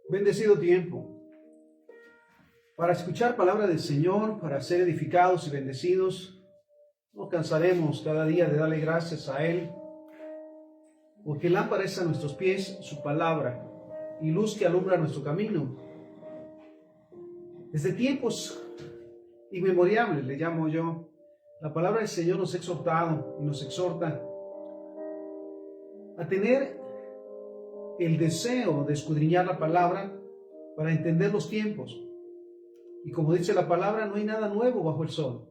Bendecido tiempo para escuchar palabra del Señor, para ser edificados y bendecidos. No cansaremos cada día de darle gracias a Él, porque lámpara es a nuestros pies su palabra y luz que alumbra nuestro camino. Desde tiempos inmemorables, le llamo yo, la palabra del Señor nos ha exhortado y nos exhorta a tener el deseo de escudriñar la palabra para entender los tiempos. Y como dice la palabra, no hay nada nuevo bajo el sol.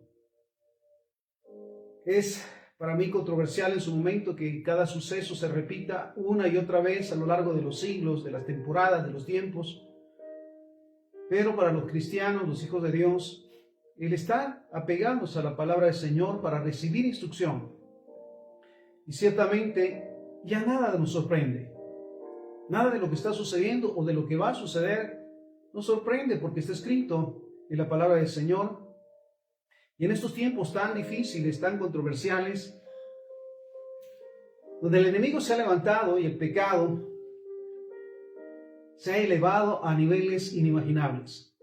Es para mí controversial en su momento que cada suceso se repita una y otra vez a lo largo de los siglos, de las temporadas, de los tiempos. Pero para los cristianos, los hijos de Dios, el estar apegados a la palabra del Señor para recibir instrucción. Y ciertamente ya nada nos sorprende. Nada de lo que está sucediendo o de lo que va a suceder nos sorprende porque está escrito en la palabra del Señor. Y en estos tiempos tan difíciles, tan controversiales, donde el enemigo se ha levantado y el pecado se ha elevado a niveles inimaginables.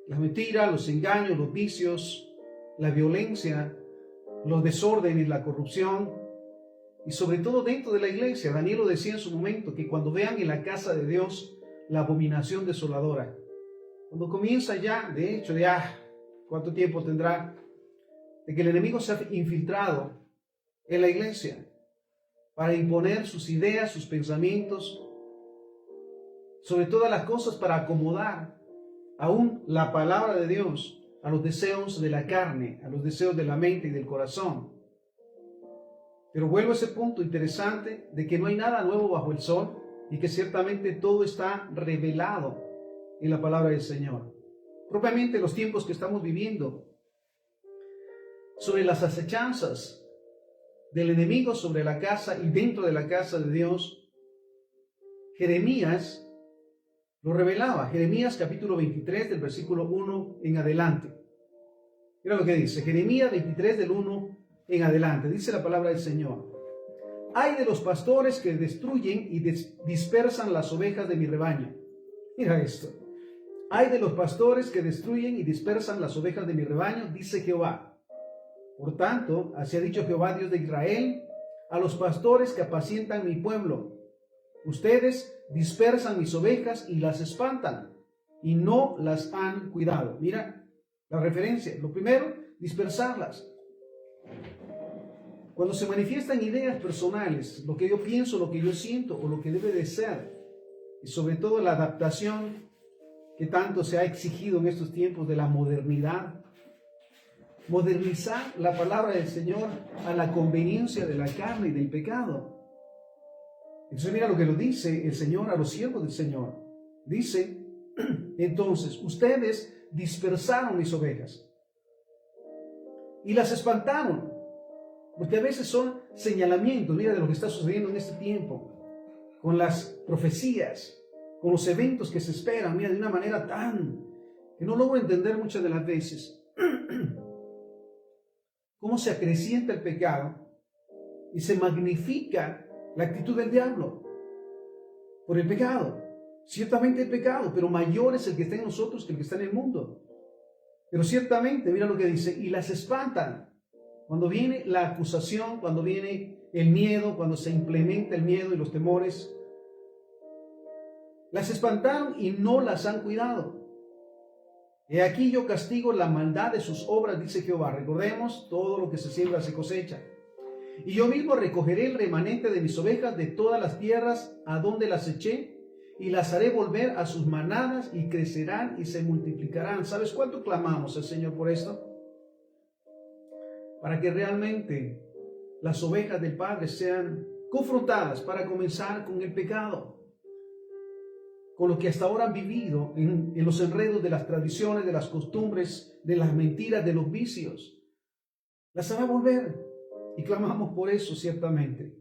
La mentira, los engaños, los vicios, la violencia, los desórdenes, la corrupción, y sobre todo dentro de la iglesia. Daniel lo decía en su momento, que cuando vean en la casa de Dios la abominación desoladora, cuando comienza ya, de hecho, ¿cuánto tiempo tendrá? De que el enemigo se ha infiltrado en la iglesia para imponer sus ideas, sus pensamientos, sobre todas las cosas para acomodar aún la palabra de Dios a los deseos de la carne, a los deseos de la mente y del corazón. Pero vuelvo a ese punto interesante de que no hay nada nuevo bajo el sol y que ciertamente todo está revelado en la palabra del Señor. Propiamente los tiempos que estamos viviendo, sobre las acechanzas del enemigo sobre la casa y dentro de la casa de Dios, Jeremías lo revelaba. Jeremías capítulo 23 del versículo 1 en adelante. Mira lo que dice, Jeremías 23 del 1 en adelante, dice la palabra del Señor. Ay de los pastores que destruyen y dispersan las ovejas de mi rebaño. Mira esto. Ay de los pastores que destruyen y dispersan las ovejas de mi rebaño, dice Jehová. Por tanto, así ha dicho Jehová, Dios de Israel, a los pastores que apacientan mi pueblo. Ustedes dispersan mis ovejas y las espantan, y no las han cuidado. Mira la referencia. Lo primero, dispersarlas. Cuando se manifiestan ideas personales, lo que yo pienso, lo que yo siento o lo que debe de ser, y sobre todo la adaptación que tanto se ha exigido en estos tiempos de la modernidad, modernizar la palabra del Señor a la conveniencia de la carne y del pecado. Entonces mira lo que lo dice el Señor a los siervos del Señor. Dice, entonces, ustedes dispersaron mis ovejas y las espantaron. Porque a veces son señalamientos, mira, de lo que está sucediendo en este tiempo, con las profecías, con los eventos que se esperan, mira, de una manera tan, que no logro entender muchas de las veces, cómo se acrecienta el pecado y se magnifica la actitud del diablo por el pecado. Ciertamente el pecado, pero mayor es el que está en nosotros que el que está en el mundo. Pero ciertamente, mira lo que dice, y las espantan. Cuando viene la acusación, cuando viene el miedo, cuando se implementa el miedo y los temores, las espantaron y no las han cuidado. He aquí yo castigo la maldad de sus obras, dice Jehová. Recordemos, todo lo que se siembra se cosecha. Y yo mismo recogeré el remanente de mis ovejas de todas las tierras a donde las eché, y las haré volver a sus manadas, y crecerán y se multiplicarán. ¿Sabes cuánto clamamos al Señor por esto? Para que realmente las ovejas del Padre sean confrontadas para comenzar con el pecado, con lo que hasta ahora han vivido en los enredos de las tradiciones, de las costumbres, de las mentiras, de los vicios. Las hará volver, y clamamos por eso ciertamente,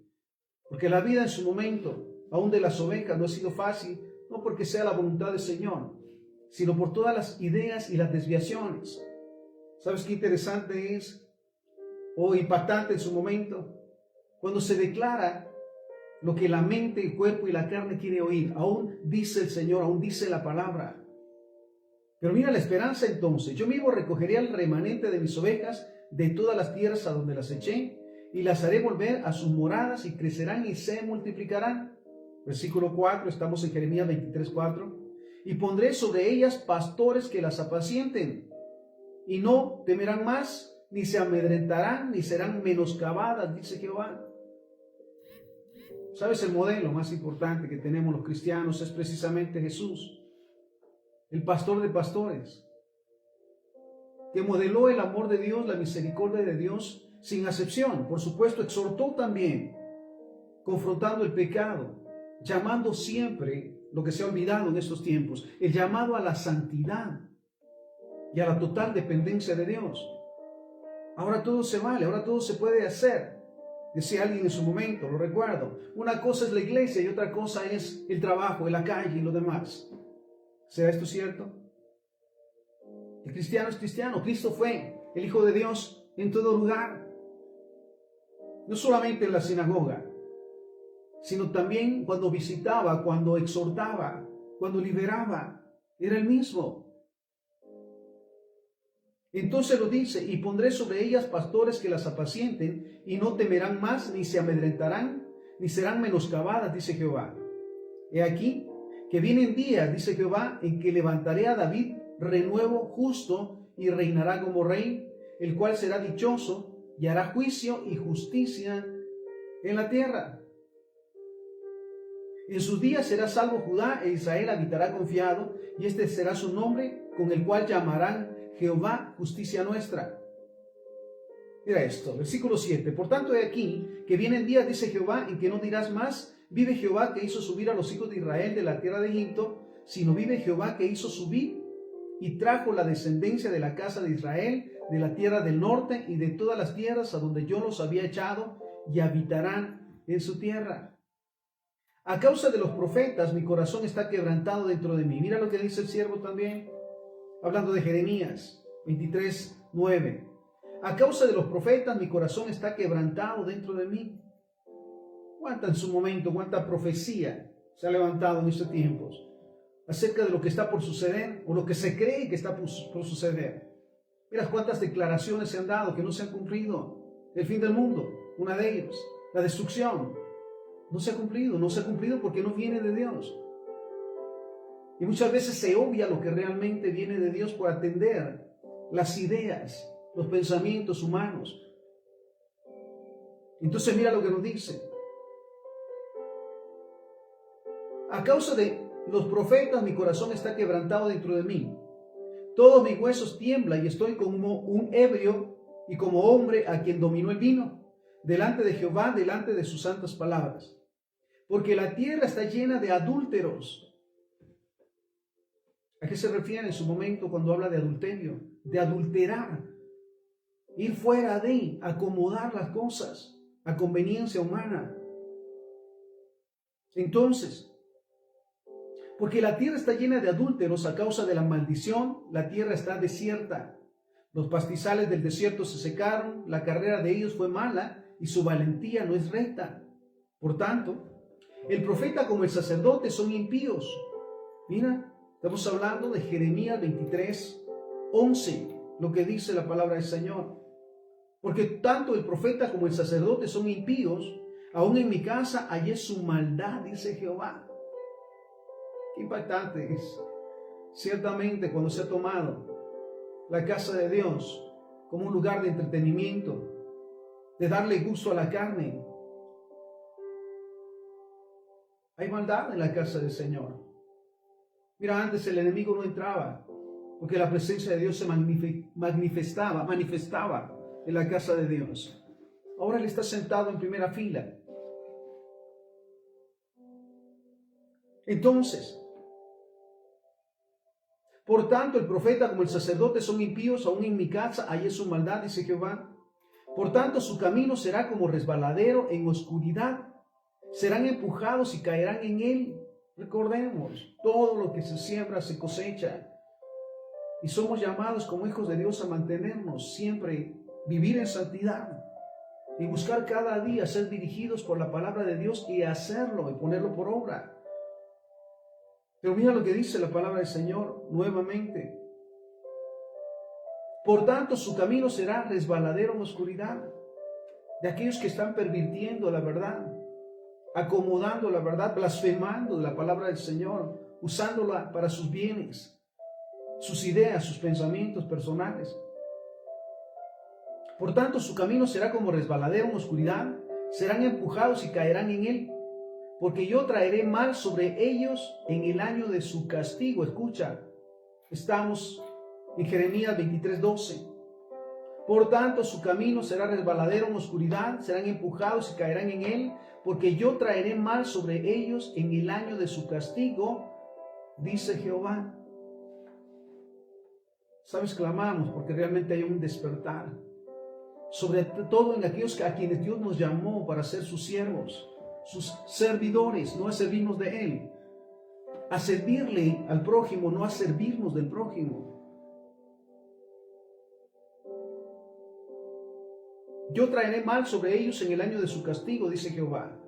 porque la vida en su momento, aún de las ovejas, no ha sido fácil, no porque sea la voluntad del Señor, sino por todas las ideas y las desviaciones. ¿Sabes qué interesante es? O impactante en su momento, cuando se declara lo que la mente, el cuerpo y la carne quiere oír. Aún dice el Señor, aún dice la palabra. Pero mira la esperanza entonces. Yo mismo recogeré al remanente de mis ovejas de todas las tierras a donde las eché, y las haré volver a sus moradas y crecerán y se multiplicarán. Versículo 4, estamos en Jeremías 23:4. Y pondré sobre ellas pastores que las apacienten, y no temerán más, ni se amedrentarán, ni serán menoscabadas, dice Jehová. ¿Sabes? El modelo más importante que tenemos los cristianos es precisamente Jesús, el pastor de pastores, que modeló el amor de Dios, la misericordia de Dios, sin acepción. Por supuesto, exhortó también, confrontando el pecado, llamando siempre, lo que se ha olvidado en estos tiempos, el llamado a la santidad y a la total dependencia de Dios. Ahora todo se vale, ahora todo se puede hacer. Decía alguien en su momento, lo recuerdo, una cosa es la iglesia y otra cosa es el trabajo, en la calle y lo demás. ¿Será esto cierto? El cristiano es cristiano. Cristo fue el Hijo de Dios en todo lugar. No solamente en la sinagoga, sino también cuando visitaba, cuando exhortaba, cuando liberaba. Era el mismo. Entonces lo dice, y pondré sobre ellas pastores que las apacienten, y no temerán más, ni se amedrentarán, ni serán menoscabadas, dice Jehová. He aquí que vienen días, dice Jehová, en que levantaré a David renuevo justo, y reinará como rey, el cual será dichoso, y hará juicio y justicia en la tierra. En sus días será salvo Judá, e Israel habitará confiado, y este será su nombre, con el cual llamarán Jehová, justicia nuestra. Mira esto, versículo 7. Por tanto, he aquí que vienen días, dice Jehová, en que no dirás más, vive Jehová que hizo subir a los hijos de Israel de la tierra de Egipto, sino vive Jehová que hizo subir y trajo la descendencia de la casa de Israel, de la tierra del norte y de todas las tierras a donde yo los había echado, y habitarán en su tierra. A causa de los profetas, mi corazón está quebrantado dentro de mí. Mira lo que dice el siervo también, hablando de Jeremías 23:9. A causa de los profetas, mi corazón está quebrantado dentro de mí. ¿Cuánta en su momento, cuánta profecía se ha levantado en estos tiempos acerca de lo que está por suceder o lo que se cree que está por suceder? Mira cuántas declaraciones se han dado que no se han cumplido. El fin del mundo, una de ellas, la destrucción. No se ha cumplido porque no viene de Dios. Y muchas veces se obvia lo que realmente viene de Dios por atender las ideas, los pensamientos humanos. Entonces mira lo que nos dice. A causa de los profetas mi corazón está quebrantado dentro de mí. Todos mis huesos tiemblan y estoy como un ebrio y como hombre a quien dominó el vino, delante de Jehová, delante de sus santas palabras. Porque la tierra está llena de adúlteros. ¿A qué se refiere en su momento cuando habla de adulterio? De adulterar, ir fuera de, acomodar las cosas a conveniencia humana. Entonces, porque la tierra está llena de adúlteros a causa de la maldición, la tierra está desierta. Los pastizales del desierto se secaron, la carrera de ellos fue mala y su valentía no es recta. Por tanto, el profeta como el sacerdote son impíos. Mira, estamos hablando de Jeremías 23:11, lo que dice la palabra del Señor. Porque tanto el profeta como el sacerdote son impíos, aún en mi casa hallé su maldad, dice Jehová. Qué impactante es, ciertamente, cuando se ha tomado la casa de Dios como un lugar de entretenimiento, de darle gusto a la carne. Hay maldad en la casa del Señor. Mira, antes el enemigo no entraba, porque la presencia de Dios se manifestaba en la casa de Dios. Ahora Él está sentado en primera fila. Entonces, por tanto, el profeta como el sacerdote son impíos, aún en mi casa hallé su maldad, dice Jehová. Por tanto, su camino será como resbaladero en oscuridad. Serán empujados y caerán en él. Recordemos, todo lo que se siembra se cosecha. Y somos llamados como hijos de Dios a mantenernos siempre, vivir en santidad. y buscar cada día ser dirigidos por la palabra de Dios y hacerlo y ponerlo por obra. Pero mira lo que dice la palabra del Señor nuevamente. Por tanto, su camino será resbaladero en oscuridad de aquellos que están pervirtiendo la verdad, acomodando la verdad, blasfemando la palabra del Señor, usándola para sus bienes, sus ideas, sus pensamientos personales. Por tanto, su camino será como resbaladero en oscuridad, serán empujados y caerán en él, porque yo traeré mal sobre ellos en el año de su castigo. Escucha, estamos en Jeremías 23:12. Por tanto, su camino será resbaladero en oscuridad, serán empujados y caerán en él, porque yo traeré mal sobre ellos en el año de su castigo, dice Jehová. ¿Sabes? Clamamos porque realmente hay un despertar, sobre todo en aquellos a quienes Dios nos llamó para ser sus siervos, sus servidores, no a servirnos de Él, a servirle al prójimo, no a servirnos del prójimo. Yo traeré mal sobre ellos en el año de su castigo, dice Jehová.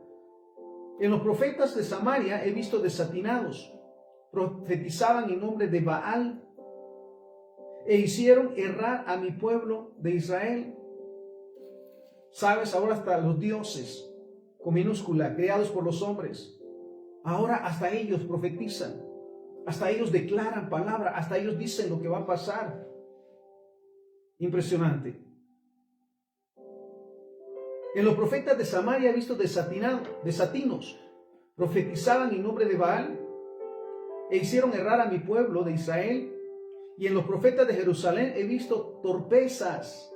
En los profetas de Samaria he visto desatinados, profetizaban en nombre de Baal e hicieron errar a mi pueblo de Israel. Sabes, ahora hasta los dioses, con minúscula, creados por los hombres, ahora hasta ellos profetizan, hasta ellos declaran palabra, hasta ellos dicen lo que va a pasar. Impresionante. En los profetas de Samaria he visto desatinos, profetizaban en nombre de Baal e hicieron errar a mi pueblo de Israel. Y en los profetas de Jerusalén he visto torpezas,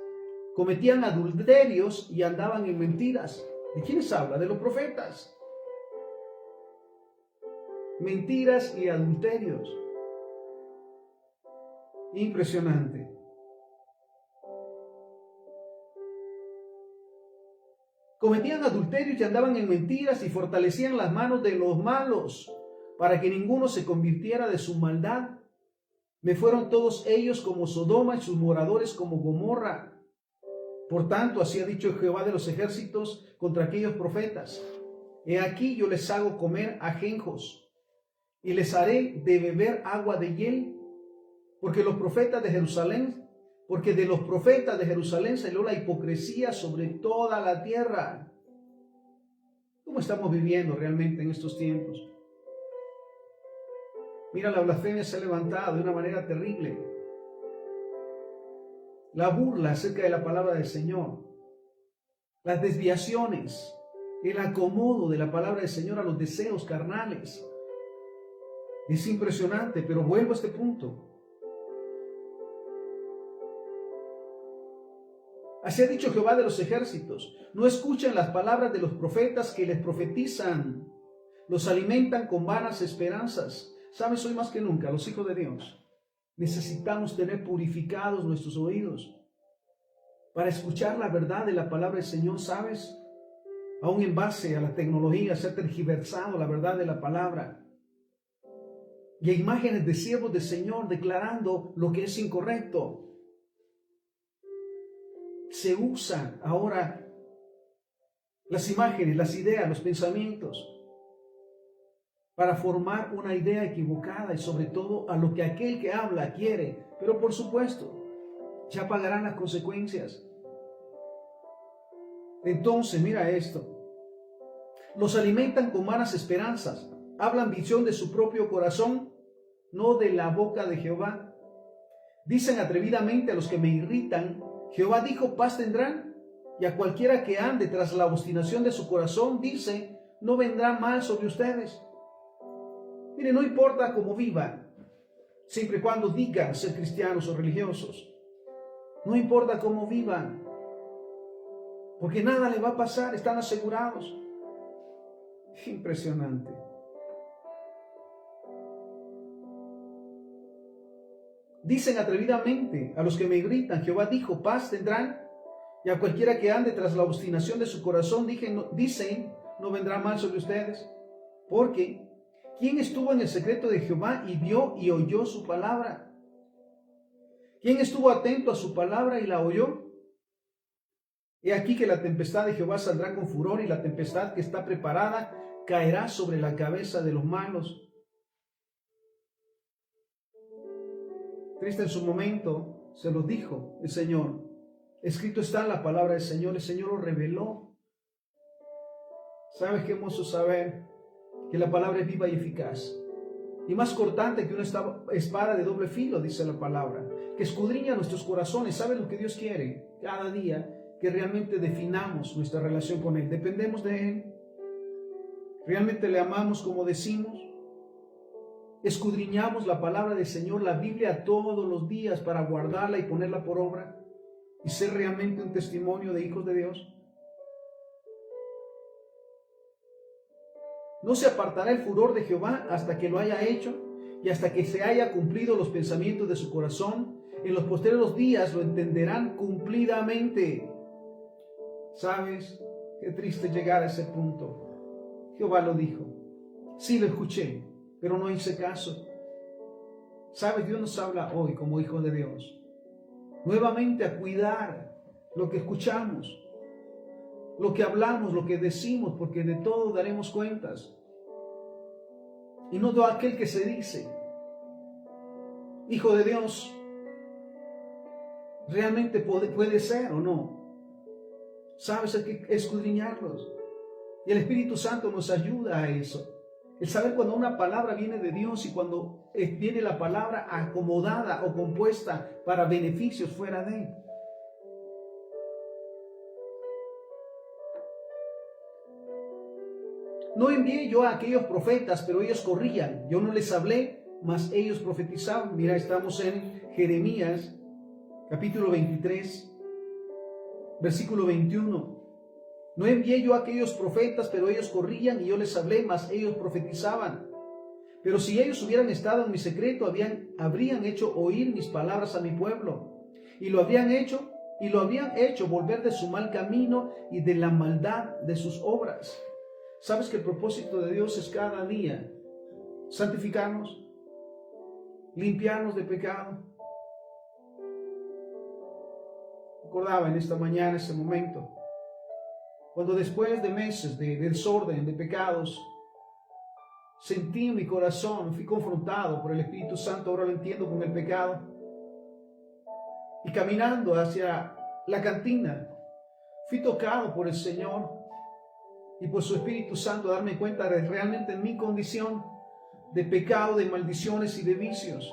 cometían adulterios y andaban en mentiras. ¿De quiénes habla? De los profetas. Mentiras y adulterios. Impresionante. Cometían adulterios y andaban en mentiras y fortalecían las manos de los malos para que ninguno se convirtiera de su maldad. Me fueron todos ellos como Sodoma y sus moradores como Gomorra. Por tanto, así ha dicho Jehová de los ejércitos contra aquellos profetas. He aquí yo les hago comer ajenjos y les haré de beber agua de hiel, porque de los profetas de Jerusalén salió la hipocresía sobre toda la tierra. ¿Cómo estamos viviendo realmente en estos tiempos? Mira, la blasfemia se ha levantado de una manera terrible. La burla acerca de la palabra del Señor, las desviaciones, el acomodo de la palabra del Señor a los deseos carnales. Es impresionante, pero vuelvo a este punto. Así ha dicho Jehová de los ejércitos: no escuchen las palabras de los profetas que les profetizan, los alimentan con vanas esperanzas. ¿Sabes? Hoy más que nunca, los hijos de Dios necesitamos tener purificados nuestros oídos para escuchar la verdad de la palabra del Señor. ¿Sabes? Aún en base a la tecnología se ha tergiversado la verdad de la palabra. Y hay imágenes de siervos del Señor declarando lo que es incorrecto. Se usan ahora las imágenes, las ideas, los pensamientos para formar una idea equivocada y sobre todo a lo que aquel que habla quiere. Pero por supuesto, ya pagarán las consecuencias. Entonces, mira esto. Los alimentan con vanas esperanzas. Hablan visión de su propio corazón, no de la boca de Jehová. Dicen atrevidamente a los que me irritan: Jehová dijo, paz tendrán. Y a cualquiera que ande tras la obstinación de su corazón, dice, no vendrá mal sobre ustedes. Mire, no importa cómo vivan, siempre y cuando digan ser cristianos o religiosos. No importa cómo vivan, porque nada le va a pasar, están asegurados. Impresionante. Dicen atrevidamente a los que me gritan: Jehová dijo, paz tendrán. Y a cualquiera que ande tras la obstinación de su corazón, dicen, no vendrá mal sobre ustedes. Porque ¿quién estuvo en el secreto de Jehová y vio y oyó su palabra? ¿Quién estuvo atento a su palabra y la oyó? He aquí que la tempestad de Jehová saldrá con furor, y la tempestad que está preparada caerá sobre la cabeza de los malos. Triste en su momento, se lo dijo el Señor. Escrito está en la palabra del Señor, el Señor lo reveló. ¿Sabes qué hermoso saber que la palabra es viva y eficaz? Y más cortante que una espada de doble filo, dice la palabra, que escudriña nuestros corazones. ¿Sabe lo que Dios quiere? Cada día que realmente definamos nuestra relación con Él. ¿Dependemos de Él? ¿Realmente le amamos como decimos? ¿Escudriñamos la palabra del Señor, la Biblia, todos los días para guardarla y ponerla por obra y ser realmente un testimonio de hijos de Dios? No se apartará el furor de Jehová hasta que lo haya hecho y hasta que se haya cumplido los pensamientos de su corazón. En los posteriores días lo entenderán cumplidamente. ¿Sabes? Qué triste llegar a ese punto. Jehová lo dijo. Sí, lo escuché, pero no hice caso. ¿Sabes? Dios nos habla hoy como hijos de Dios. Nuevamente a cuidar lo que escuchamos, lo que hablamos, lo que decimos, porque de todo daremos cuentas. Y no todo aquel que se dice hijo de Dios realmente puede ser o no. ¿Sabes? Hay que escudriñarlos. Y el Espíritu Santo nos ayuda a eso. El saber cuando una palabra viene de Dios y cuando viene la palabra acomodada o compuesta para beneficios fuera de Él. No envié yo a aquellos profetas, pero ellos corrían. Yo no les hablé, mas ellos profetizaban. Mira, estamos en Jeremías, capítulo 23, versículo 21. No envié yo a aquellos profetas, pero ellos corrían, y yo les hablé, mas ellos profetizaban. Pero si ellos hubieran estado en mi secreto, habrían hecho oír mis palabras a mi pueblo. Y lo habrían hecho volver de su mal camino y de la maldad de sus obras. ¿Sabes que el propósito de Dios es cada día santificarnos, limpiarnos de pecado? Recordaba en esta mañana ese momento, cuando después de meses de desorden, de pecados, sentí en mi corazón, fui confrontado por el Espíritu Santo, ahora lo entiendo, con el pecado. Y caminando hacia la cantina, fui tocado por el Señor y por su Espíritu Santo a darme cuenta de realmente mi condición de pecado, de maldiciones y de vicios.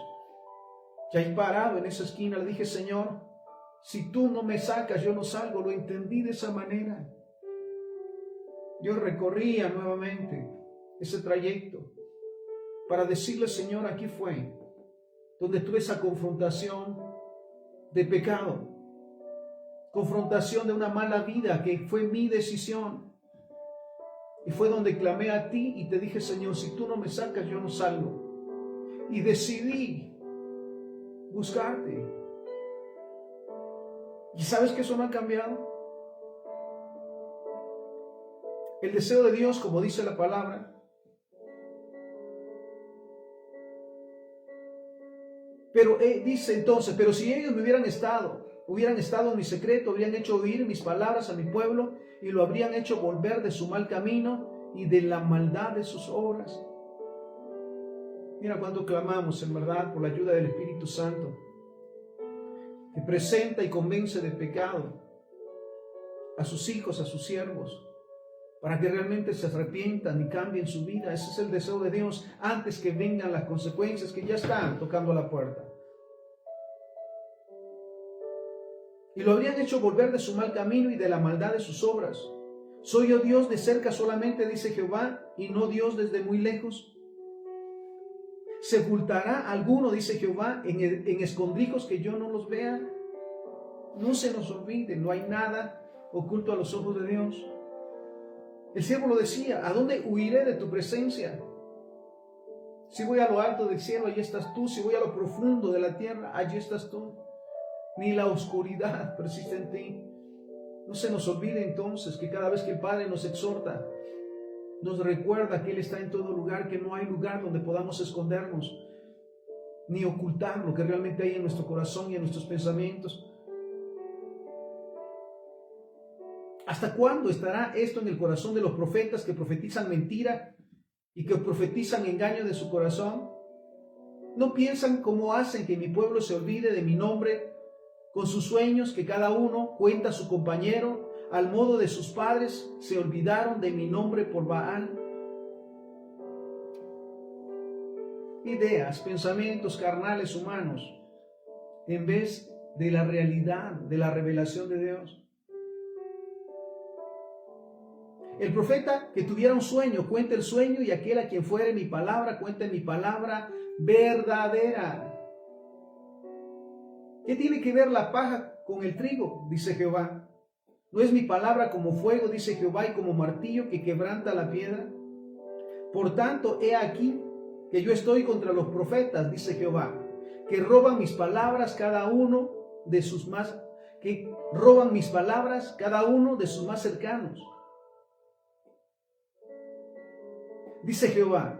Y ahí parado en esa esquina le dije, Señor, si tú no me sacas, yo no salgo. Lo entendí de esa manera. Yo recorría nuevamente ese trayecto para decirle, Señor, aquí fue donde tuve esa confrontación de pecado, confrontación de una mala vida que fue mi decisión. Y fue donde clamé a ti y te dije, Señor, si tú no me sacas, yo no salgo. Y decidí buscarte. ¿Y sabes que eso no ha cambiado? El deseo de Dios, como dice la palabra, pero dice entonces, pero si ellos me hubieran estado en mi secreto, habrían hecho oír mis palabras a mi pueblo y lo habrían hecho volver de su mal camino y de la maldad de sus obras. Mira cuando clamamos en verdad por la ayuda del Espíritu Santo, que presenta y convence de pecado a sus hijos, a sus siervos, para que realmente se arrepientan y cambien su vida. Ese es el deseo de Dios antes que vengan las consecuencias que ya están tocando la puerta. Y lo habrían hecho volver de su mal camino y de la maldad de sus obras. ¿Soy yo Dios de cerca solamente, dice Jehová, y no Dios desde muy lejos? ¿Sepultará alguno, dice Jehová, en escondrijos que yo no los vea? No se nos olvide, no hay nada oculto a los ojos de Dios. El siervo lo decía, ¿a dónde huiré de tu presencia? Si voy a lo alto del cielo, allí estás tú. Si voy a lo profundo de la tierra, allí estás tú. Ni la oscuridad persiste en ti. No se nos olvide entonces que cada vez que el Padre nos exhorta, nos recuerda que Él está en todo lugar, que no hay lugar donde podamos escondernos, ni ocultar lo que realmente hay en nuestro corazón y en nuestros pensamientos. ¿Hasta cuándo estará esto en el corazón de los profetas que profetizan mentira y que profetizan engaño de su corazón? ¿No piensan cómo hacen que mi pueblo se olvide de mi nombre con sus sueños, que cada uno cuenta a su compañero, al modo de sus padres se olvidaron de mi nombre por Baal? Ideas, pensamientos carnales humanos, en vez de la realidad, de la revelación de Dios. El profeta que tuviera un sueño, cuente el sueño, y aquel a quien fuere mi palabra, cuente mi palabra verdadera. ¿Qué tiene que ver la paja con el trigo? Dice Jehová. ¿No es mi palabra como fuego, dice Jehová, y como martillo que quebranta la piedra? Por tanto, he aquí que yo estoy contra los profetas, dice Jehová, que roban mis palabras cada uno de sus más, que roban mis palabras cada uno de sus más cercanos. Dice Jehová,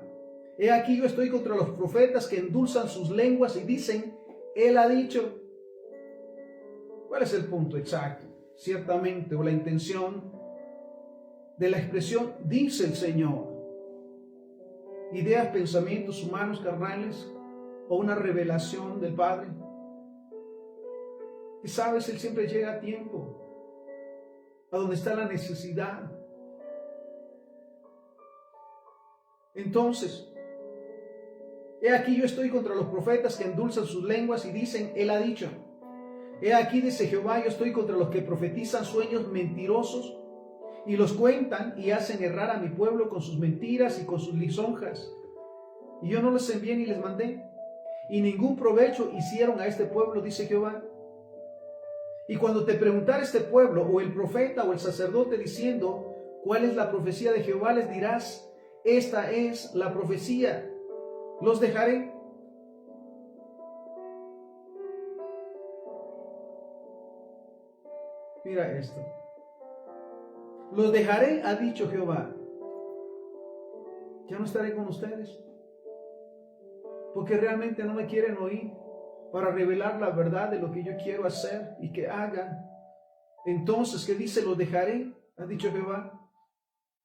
he aquí yo estoy contra los profetas que endulzan sus lenguas y dicen, él ha dicho. ¿Cuál es el punto exacto? Ciertamente, o la intención de la expresión, dice el Señor. Ideas, pensamientos humanos, carnales, o una revelación del Padre. Y sabes, Él siempre llega a tiempo, a donde está la necesidad. Entonces, he aquí yo estoy contra los profetas que endulzan sus lenguas y dicen, Él ha dicho. He aquí, dice Jehová, yo estoy contra los que profetizan sueños mentirosos y los cuentan y hacen errar a mi pueblo con sus mentiras y con sus lisonjas. Y yo no les envié ni les mandé, y ningún provecho hicieron a este pueblo, dice Jehová. Y cuando te preguntara este pueblo, o el profeta o el sacerdote, diciendo, ¿cuál es la profecía de Jehová?, les dirás, esta es la profecía, los dejaré. Mira esto. Los dejaré, ha dicho Jehová. Ya no estaré con ustedes, porque realmente no me quieren oír para revelar la verdad de lo que yo quiero hacer y que hagan. Entonces, ¿qué dice? Los dejaré, ha dicho Jehová.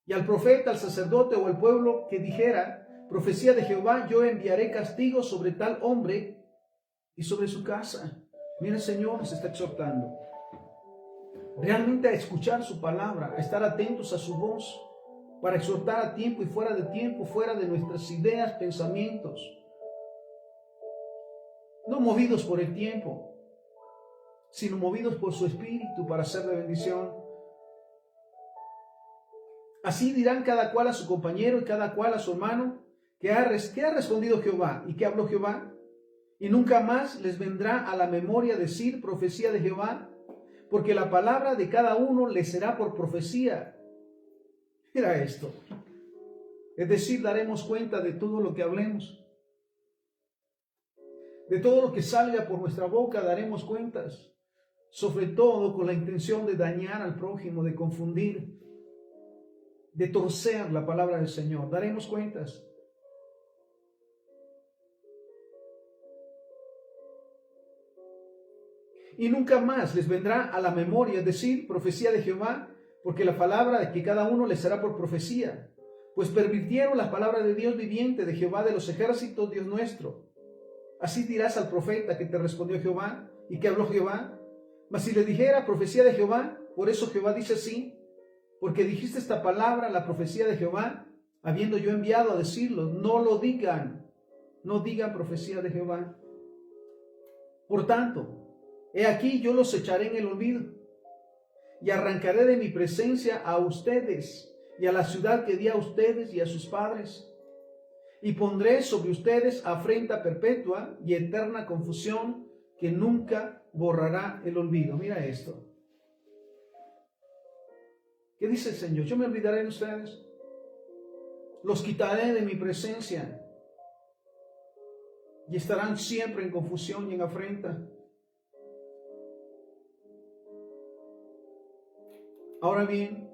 Y al profeta, al sacerdote o al pueblo que dijera, profecía de Jehová, yo enviaré castigo sobre tal hombre y sobre su casa. Mira, el Señor nos está exhortando realmente a escuchar su palabra, a estar atentos a su voz, para exhortar a tiempo y fuera de tiempo, fuera de nuestras ideas, pensamientos, no movidos por el tiempo, sino movidos por su espíritu para ser de bendición. Así dirán cada cual a su compañero y cada cual a su hermano, ¿qué ha respondido Jehová? ¿Y qué habló Jehová? Y nunca más les vendrá a la memoria decir profecía de Jehová, porque la palabra de cada uno les será por profecía. Mira esto. Es decir, daremos cuenta de todo lo que hablemos. De todo lo que salga por nuestra boca daremos cuentas. Sobre todo con la intención de dañar al prójimo, de confundir, de torcer la palabra del Señor. Daremos cuentas. Y nunca más les vendrá a la memoria, es decir, profecía de Jehová, porque la palabra de que cada uno les será por profecía, pues pervirtieron la palabra de Dios viviente, de Jehová de los ejércitos, Dios nuestro. Así dirás al profeta que te respondió Jehová y que habló Jehová. Mas si le dijera profecía de Jehová, por eso Jehová dice así, porque dijiste esta palabra, la profecía de Jehová, habiendo yo enviado a decirlo, no lo digan, no digan profecía de Jehová. Por tanto, he aquí yo los echaré en el olvido y arrancaré de mi presencia a ustedes y a la ciudad que di a ustedes y a sus padres. Y pondré sobre ustedes afrenta perpetua y eterna confusión que nunca borrará el olvido. Mira esto. ¿Qué dice el Señor? Yo me olvidaré de ustedes. Los quitaré de mi presencia y estarán siempre en confusión y en afrenta. Ahora bien,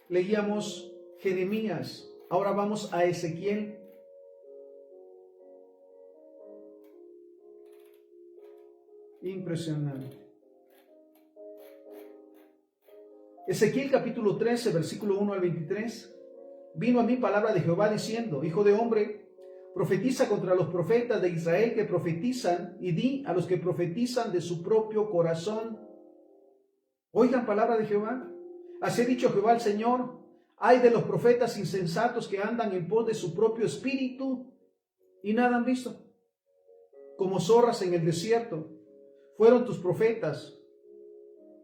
leíamos Jeremías, ahora vamos a Ezequiel. Impresionante. Ezequiel capítulo 13, versículo 1 al 23. Vino a mí palabra de Jehová diciendo: Hijo de hombre, profetiza contra los profetas de Israel que profetizan, y di a los que profetizan de su propio corazón. Oigan palabra de Jehová. Así ha dicho Jehová el Señor: ay de los profetas insensatos que andan en pos de su propio espíritu y nada han visto. Como zorras en el desierto fueron tus profetas.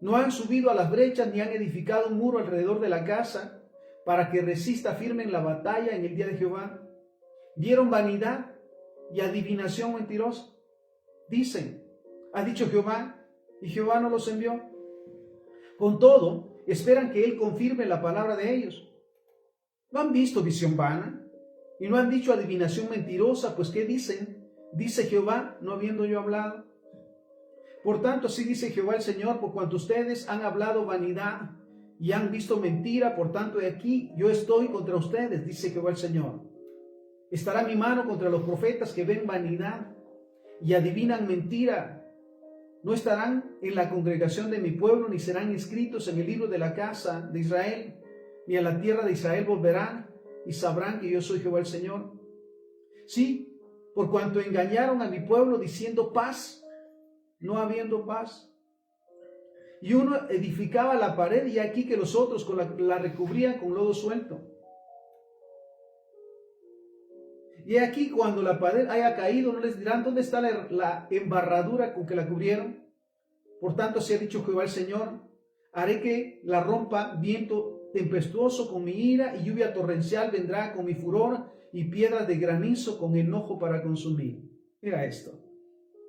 No han subido a las brechas ni han edificado un muro alrededor de la casa para que resista firme en la batalla en el día de Jehová. Vieron vanidad y adivinación mentirosa. Dicen: ha dicho Jehová, y Jehová no los envió. Con todo, esperan que Él confirme la palabra de ellos. ¿No han visto visión vana? Y no han dicho adivinación mentirosa, pues ¿qué dicen? Dice Jehová, no habiendo yo hablado. Por tanto, así dice Jehová el Señor: por cuanto ustedes han hablado vanidad y han visto mentira, por tanto de aquí yo estoy contra ustedes, dice Jehová el Señor. Estará mi mano contra los profetas que ven vanidad y adivinan mentira. No estarán en la congregación de mi pueblo, ni serán inscritos en el libro de la casa de Israel, ni a la tierra de Israel volverán, y sabrán que yo soy Jehová el Señor. Sí, por cuanto engañaron a mi pueblo diciendo paz, no habiendo paz. Y uno edificaba la pared, y aquí que los otros la recubrían con lodo suelto. Y aquí cuando la pared haya caído, no les dirán: ¿dónde está la embarradura con que la cubrieron? Por tanto, así ha dicho Jehová el Señor: haré que la rompa viento tempestuoso con mi ira, y lluvia torrencial vendrá con mi furor, y piedras de granizo con enojo para consumir. Mira esto.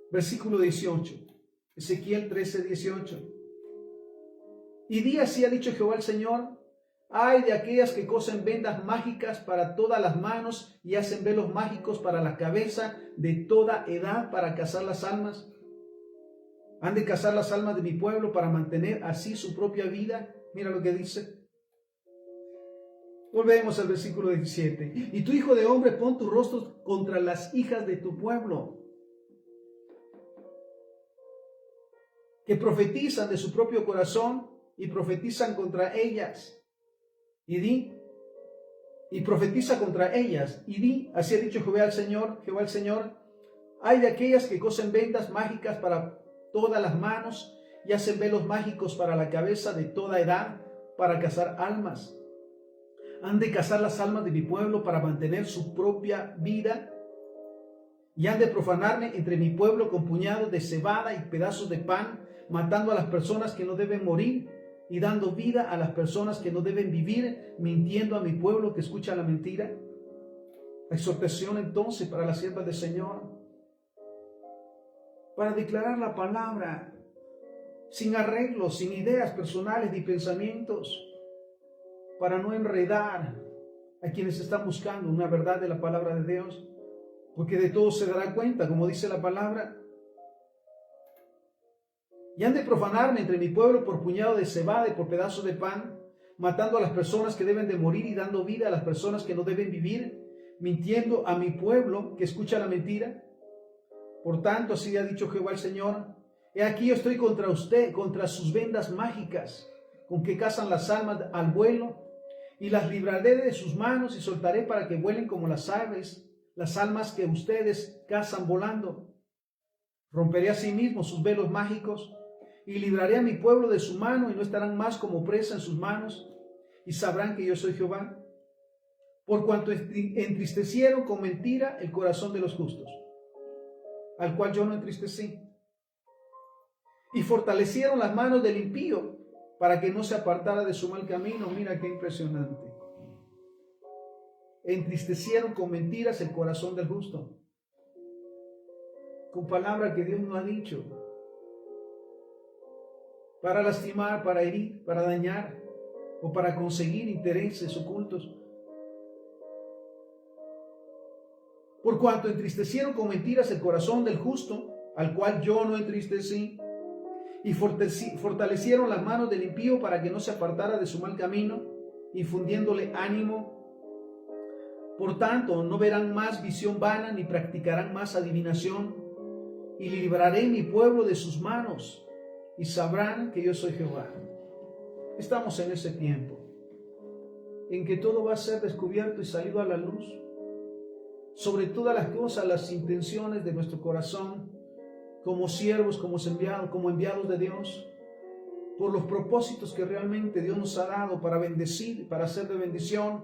Versículo 18. Ezequiel 13, 18. Y di: así ha dicho Jehová el Señor: ay de aquellas que cosen vendas mágicas para todas las manos y hacen velos mágicos para la cabeza de toda edad para cazar las almas. Han de cazar las almas de mi pueblo para mantener así su propia vida. Mira lo que dice. Volvemos al versículo 17. Y tú, hijo de hombre, pon tu rostro contra las hijas de tu pueblo, que profetizan de su propio corazón y profetizan contra ellas. Y profetiza contra ellas, y di: así ha dicho Jehová el Señor: ay de aquellas que cosen vendas mágicas para todas las manos y hacen velos mágicos para la cabeza de toda edad para cazar almas. Han de cazar las almas de mi pueblo para mantener su propia vida, y han de profanarme entre mi pueblo con puñados de cebada y pedazos de pan, matando a las personas que no deben morir y dando vida a las personas que no deben vivir, mintiendo a mi pueblo que escucha la mentira. La exhortación entonces para las siervas del Señor, para declarar la palabra, sin arreglos, sin ideas personales ni pensamientos, para no enredar a quienes están buscando una verdad de la palabra de Dios, porque de todo se dará cuenta, como dice la palabra. Y han de profanarme entre mi pueblo por puñado de cebada y por pedazo de pan, matando a las personas que deben de morir y dando vida a las personas que no deben vivir, mintiendo a mi pueblo que escucha la mentira. Por tanto, así ha dicho Jehová el Señor: he aquí yo estoy contra usted, contra sus vendas mágicas, con que cazan las almas al vuelo, y las libraré de sus manos y soltaré para que vuelen como las aves, las almas que ustedes cazan volando. Romperé asimismo sus velos mágicos, y libraré a mi pueblo de su mano, y no estarán más como presa en sus manos, y sabrán que yo soy Jehová. Por cuanto entristecieron con mentira el corazón de los justos, al cual yo no entristecí, y fortalecieron las manos del impío, para que no se apartara de su mal camino. Mira qué impresionante. Entristecieron con mentiras el corazón del justo, con palabra que Dios no ha dicho, para lastimar, para herir, para dañar o para conseguir intereses ocultos. Por cuanto entristecieron con mentiras el corazón del justo, al cual yo no entristecí, y fortalecieron las manos del impío para que no se apartara de su mal camino, infundiéndole ánimo. Por tanto, no verán más visión vana, ni practicarán más adivinación, y libraré mi pueblo de sus manos, y sabrán que yo soy Jehová. Estamos en ese tiempo en que todo va a ser descubierto y salido a la luz. Sobre todas las cosas, las intenciones de nuestro corazón, como siervos, como enviados de Dios, por los propósitos que realmente Dios nos ha dado para bendecir, para hacer de bendición,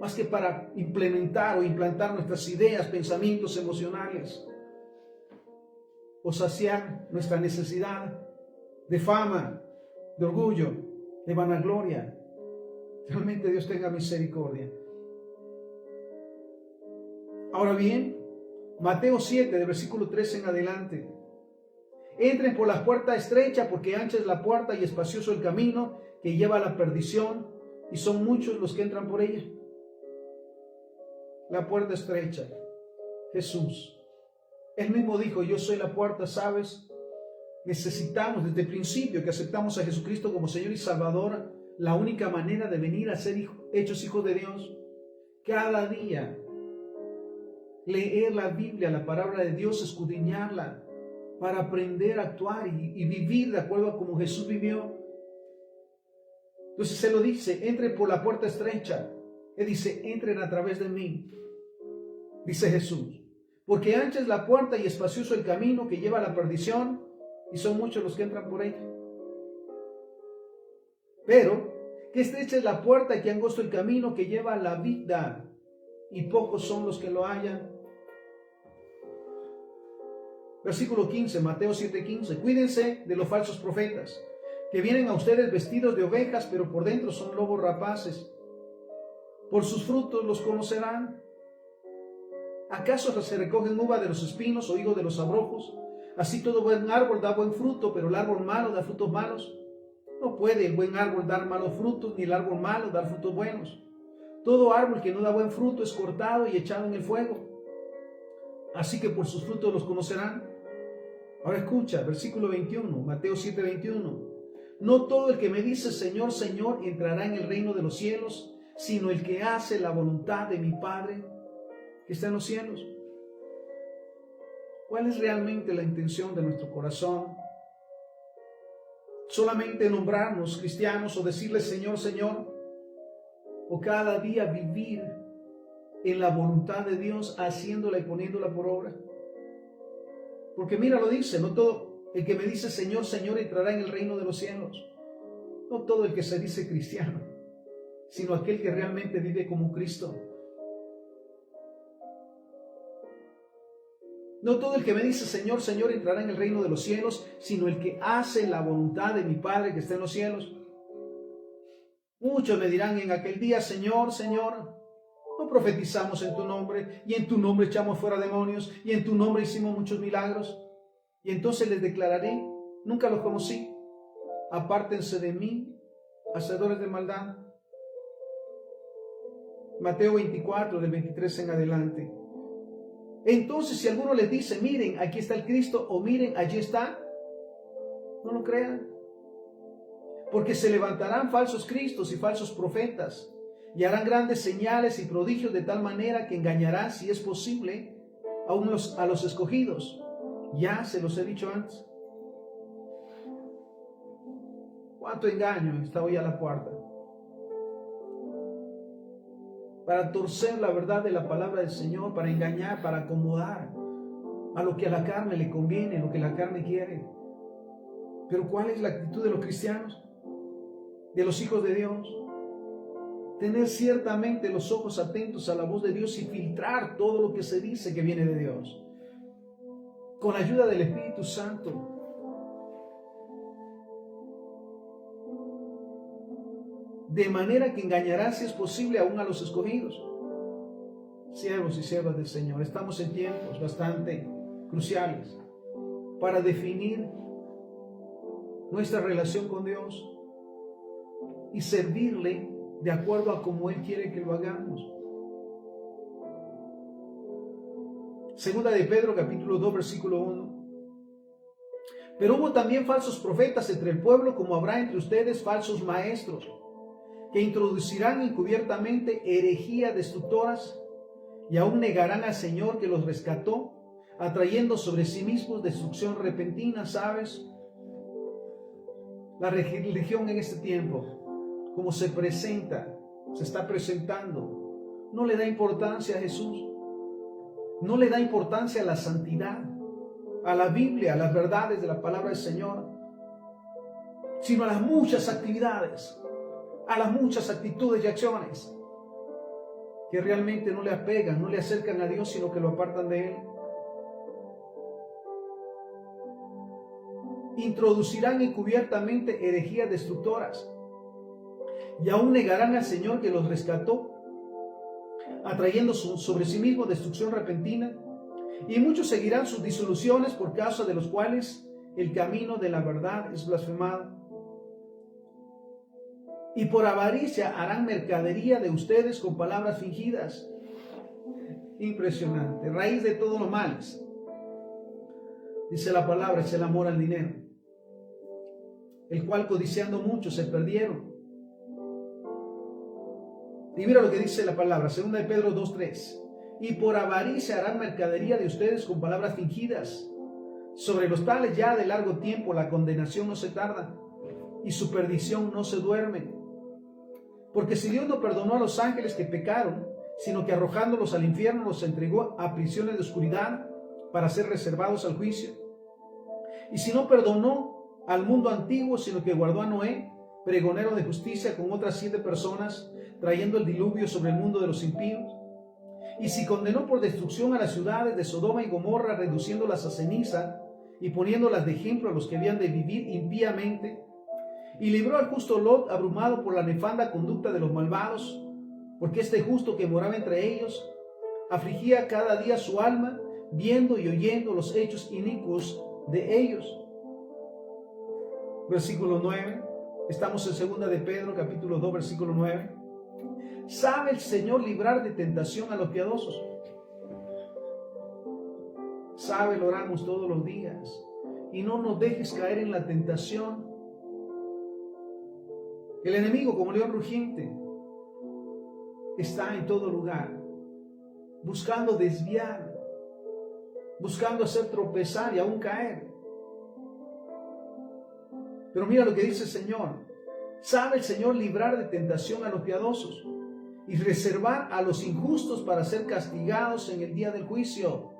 más que para implementar o implantar nuestras ideas, pensamientos emocionales, o saciar nuestra necesidad de fama, de orgullo, de vanagloria. Realmente Dios tenga misericordia. Ahora bien, Mateo 7, del versículo 13 en adelante. Entren por la puerta estrecha, porque ancha es la puerta y espacioso el camino que lleva a la perdición, y son muchos los que entran por ella. La puerta estrecha, Jesús. Él mismo dijo, yo soy la puerta, ¿sabes? Necesitamos desde el principio que aceptamos a Jesucristo como Señor y Salvador, la única manera de venir a ser hechos hijos de Dios, cada día leer la Biblia, la palabra de Dios, escudriñarla, para aprender a actuar y vivir de acuerdo a como Jesús vivió. Entonces se lo dice, entren por la puerta estrecha. Él dice, entren a través de mí, dice Jesús. Porque ancha es la puerta y espacioso el camino que lleva a la perdición, y son muchos los que entran por ella. Pero, que estrecha es la puerta y que angosto el camino que lleva a la vida, y pocos son los que lo hallan. Versículo 15, Mateo 7:15. Cuídense de los falsos profetas, que vienen a ustedes vestidos de ovejas, pero por dentro son lobos rapaces. Por sus frutos los conocerán. ¿Acaso se recogen uva de los espinos o higo de los abrojos? Así todo buen árbol da buen fruto, pero el árbol malo da frutos malos. No puede el buen árbol dar malos frutos, ni el árbol malo dar frutos buenos. Todo árbol que no da buen fruto es cortado y echado en el fuego. Así que por sus frutos los conocerán. Ahora escucha, versículo 21, Mateo 7:21. No todo el que me dice Señor, Señor, entrará en el reino de los cielos, sino el que hace la voluntad de mi Padre que está en los cielos. ¿Cuál es realmente la intención de nuestro corazón? ¿Solamente nombrarnos cristianos o decirle Señor, Señor? ¿O cada día vivir en la voluntad de Dios, haciéndola y poniéndola por obra? Porque mira, lo dice, no todo el que me dice Señor, Señor entrará en el reino de los cielos. No todo el que se dice cristiano, sino aquel que realmente vive como Cristo. No todo el que me dice Señor, Señor entrará en el reino de los cielos, sino el que hace la voluntad de mi Padre que está en los cielos. Muchos me dirán en aquel día, Señor, Señor, no profetizamos en tu nombre, y en tu nombre echamos fuera demonios, y en tu nombre hicimos muchos milagros. Y entonces les declararé, nunca los conocí, apártense de mí, hacedores de maldad. Mateo 24, del 23 en adelante. Entonces, si alguno les dice, miren, aquí está el Cristo, o miren, allí está, no lo crean. Porque se levantarán falsos cristos y falsos profetas, y harán grandes señales y prodigios de tal manera que engañarán, si es posible, a los escogidos. Ya se los he dicho antes. ¿Cuánto engaño está hoy a la puerta? Para torcer la verdad de la palabra del Señor, para engañar, para acomodar a lo que a la carne le conviene, lo que la carne quiere. Pero ¿cuál es la actitud de los cristianos? De los hijos de Dios. Tener ciertamente los ojos atentos a la voz de Dios y filtrar todo lo que se dice que viene de Dios. Con ayuda del Espíritu Santo. De manera que engañará, si es posible, aún a los escogidos. Siervos y siervas del Señor, estamos en tiempos bastante cruciales para definir nuestra relación con Dios y servirle de acuerdo a como Él quiere que lo hagamos. Segunda de Pedro, capítulo 2, versículo 1. Pero hubo también falsos profetas entre el pueblo, como habrá entre ustedes falsos maestros, que introducirán encubiertamente herejía destructoras y aún negarán al Señor que los rescató, atrayendo sobre sí mismos destrucción repentina, ¿sabes? La religión en este tiempo, como se está presentando, no le da importancia a Jesús, no le da importancia a la santidad, a la Biblia, a las verdades de la palabra del Señor, sino a las muchas actividades, a las muchas actitudes y acciones que realmente no le apegan, no le acercan a Dios, sino que lo apartan de Él. Introducirán encubiertamente herejías destructoras y aún negarán al Señor que los rescató, atrayendo sobre sí mismo destrucción repentina, y muchos seguirán sus disoluciones, por causa de los cuales el camino de la verdad es blasfemado. Y por avaricia harán mercadería de ustedes con palabras fingidas. Impresionante. Raíz de todos los males, dice la palabra, es el amor al dinero, el cual codiciando mucho se perdieron. Y mira lo que dice la palabra, 2 de Pedro 2:3. Y por avaricia harán mercadería de ustedes con palabras fingidas. Sobre los tales ya de largo tiempo la condenación no se tarda, y su perdición no se duerme. Porque si Dios no perdonó a los ángeles que pecaron, sino que arrojándolos al infierno los entregó a prisiones de oscuridad para ser reservados al juicio. Y si no perdonó al mundo antiguo, sino que guardó a Noé, pregonero de justicia, con otras 7 personas, trayendo el diluvio sobre el mundo de los impíos. Y si condenó por destrucción a las ciudades de Sodoma y Gomorra, reduciéndolas a ceniza y poniéndolas de ejemplo a los que habían de vivir impíamente, y libró al justo Lot, abrumado por la nefanda conducta de los malvados, porque este justo que moraba entre ellos afligía cada día su alma, viendo y oyendo los hechos inicuos de ellos. Versículo 9. Estamos en 2 de Pedro, capítulo 2, versículo 9. ¿Sabe el Señor librar de tentación a los piadosos? Sabe, lo oramos todos los días. Y no nos dejes caer en la tentación. El enemigo, como león rugiente, está en todo lugar, buscando desviar, buscando hacer tropezar y aún caer. Pero mira lo que dice el Señor. ¿Sabe el Señor librar de tentación a los piadosos y reservar a los injustos para ser castigados en el día del juicio?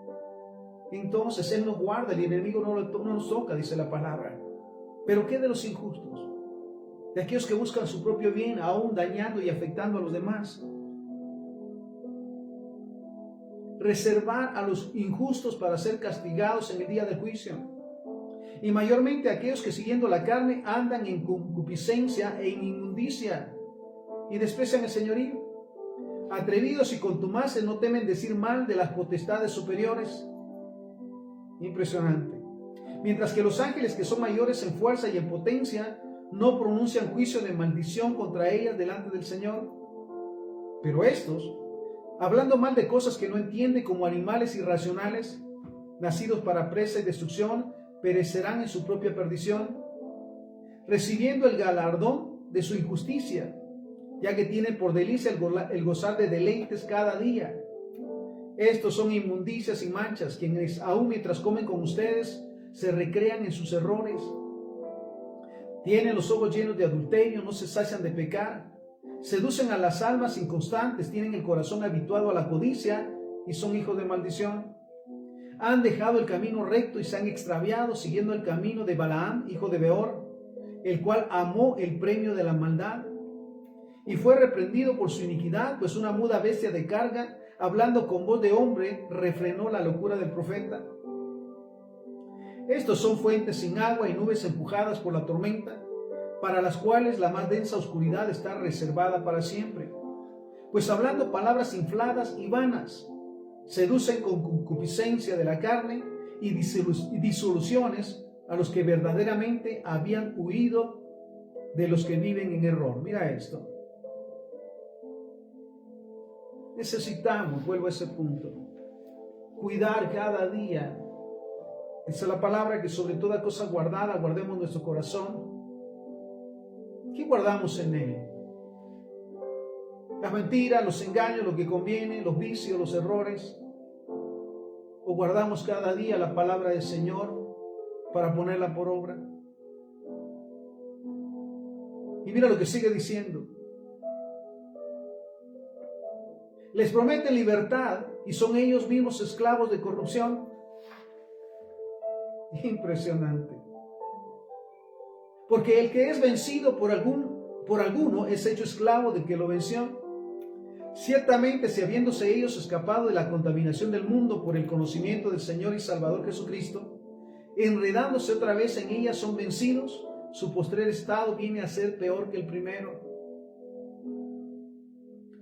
Entonces Él nos guarda, el enemigo no nos toca, dice la palabra. ¿Pero qué de los injustos? De aquellos que buscan su propio bien, aún dañando y afectando a los demás. Reservar a los injustos para ser castigados en el día del juicio. Y mayormente aquellos que siguiendo la carne andan en concupiscencia e en inmundicia y desprecian el señorío. Atrevidos y contumaces no temen decir mal de las potestades superiores. Impresionante. Mientras que los ángeles, que son mayores en fuerza y en potencia, no pronuncian juicio de maldición contra ellas delante del Señor. Pero estos, hablando mal de cosas que no entienden, como animales irracionales, nacidos para presa y destrucción, perecerán en su propia perdición, recibiendo el galardón de su injusticia, ya que tienen por delicia el gozar de deleites cada día. Estos son inmundicias y manchas, quienes aún mientras comen con ustedes, se recrean en sus errores. Tienen los ojos llenos de adulterio, no se sacian de pecar. Seducen a las almas inconstantes, tienen el corazón habituado a la codicia y son hijos de maldición. Han dejado el camino recto y se han extraviado, siguiendo el camino de Balaam, hijo de Beor, el cual amó el premio de la maldad y fue reprendido por su iniquidad, pues una muda bestia de carga, hablando con voz de hombre, refrenó la locura del profeta. Estos son fuentes sin agua y nubes empujadas por la tormenta, para las cuales la más densa oscuridad está reservada para siempre. Pues hablando palabras infladas y vanas, seducen con concupiscencia de la carne y disoluciones a los que verdaderamente habían huido de los que viven en error. Mira esto. Necesitamos, vuelvo a ese punto, cuidar cada día. Dice la palabra que sobre toda cosa guardada guardemos nuestro corazón. ¿Qué guardamos en él? Las mentiras, los engaños, lo que conviene, los vicios, los errores. ¿O guardamos cada día la palabra del Señor para ponerla por obra? Y mira lo que sigue diciendo. Les prometen libertad y son ellos mismos esclavos de corrupción. Impresionante. Porque el que es vencido por alguno es hecho esclavo del que lo venció. Ciertamente, si habiéndose ellos escapado de la contaminación del mundo por el conocimiento del Señor y Salvador Jesucristo, enredándose otra vez en ella son vencidos, su postrer estado viene a ser peor que el primero.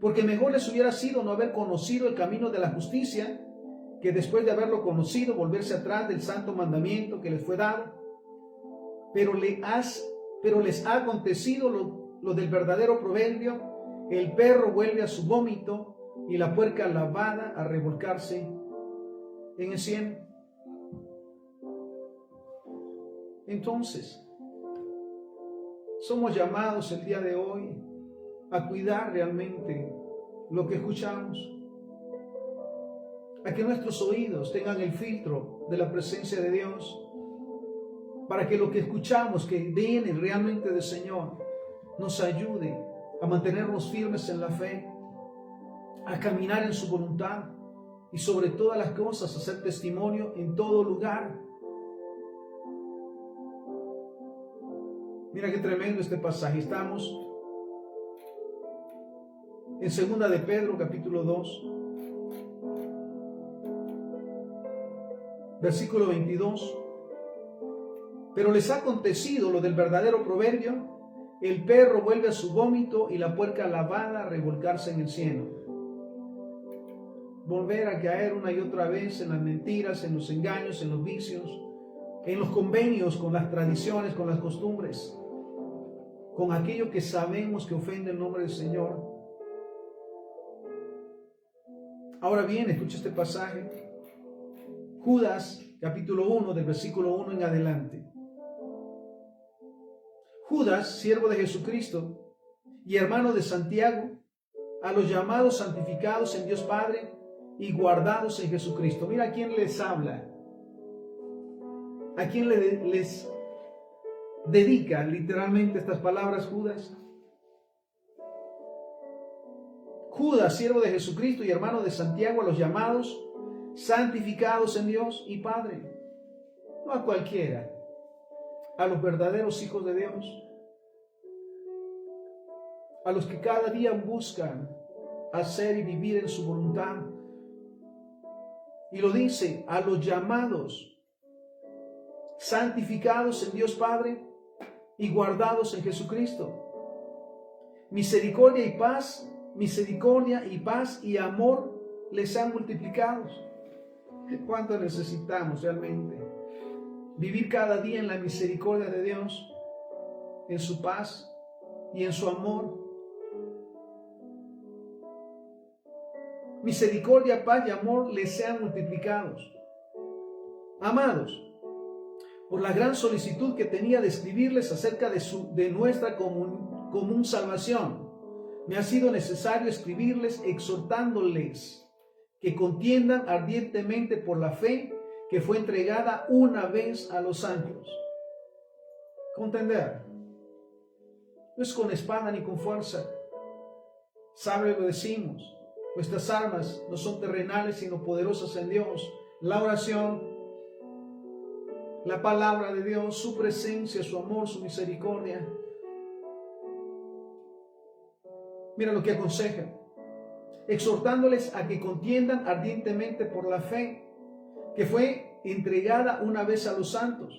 Porque mejor les hubiera sido no haber conocido el camino de la justicia, que después de haberlo conocido, volverse atrás del santo mandamiento que les fue dado. Pero les ha acontecido lo del verdadero proverbio: el perro vuelve a su vómito y la puerca lavada a revolcarse en el cieno. Entonces, somos llamados el día de hoy a cuidar realmente lo que escuchamos, a que nuestros oídos tengan el filtro de la presencia de Dios, para que lo que escuchamos, que viene realmente del Señor, nos ayude a mantenernos firmes en la fe, a caminar en su voluntad y sobre todas las cosas a hacer testimonio en todo lugar. Mira qué tremendo este pasaje. Estamos en 2 de Pedro, capítulo 2, versículo 22. Pero les ha acontecido lo del verdadero proverbio: el perro vuelve a su vómito y la puerca lavada a revolcarse en el cieno. Volver a caer una y otra vez en las mentiras, en los engaños, en los vicios, en los convenios con las tradiciones, con las costumbres, con aquello que sabemos que ofende el nombre del Señor. Ahora bien, escucha este pasaje. Judas, capítulo 1, del versículo 1 en adelante. Judas, siervo de Jesucristo y hermano de Santiago, a los llamados, santificados en Dios Padre y guardados en Jesucristo. Mira a quién les habla, a quién les dedica literalmente estas palabras Judas. Judas, siervo de Jesucristo y hermano de Santiago, a los llamados, santificados en Dios y Padre. No a cualquiera, a los verdaderos hijos de Dios, a los que cada día buscan hacer y vivir en su voluntad. Y lo dice: a los llamados, santificados en Dios Padre y guardados en Jesucristo. Misericordia y paz y amor les sean multiplicados. ¿Cuánto necesitamos realmente vivir cada día en la misericordia de Dios, en su paz y en su amor? Misericordia, paz y amor les sean multiplicados. Amados, por la gran solicitud que tenía de escribirles acerca de nuestra común salvación, me ha sido necesario escribirles exhortándoles que contiendan ardientemente por la fe que fue entregada una vez a los santos. Contender no es con espada ni con fuerza. Sabe lo decimos: nuestras armas no son terrenales sino poderosas en Dios. La oración, la palabra de Dios, su presencia, su amor, su misericordia. Mira lo que aconseja: exhortándoles a que contiendan ardientemente por la fe que fue entregada una vez a los santos.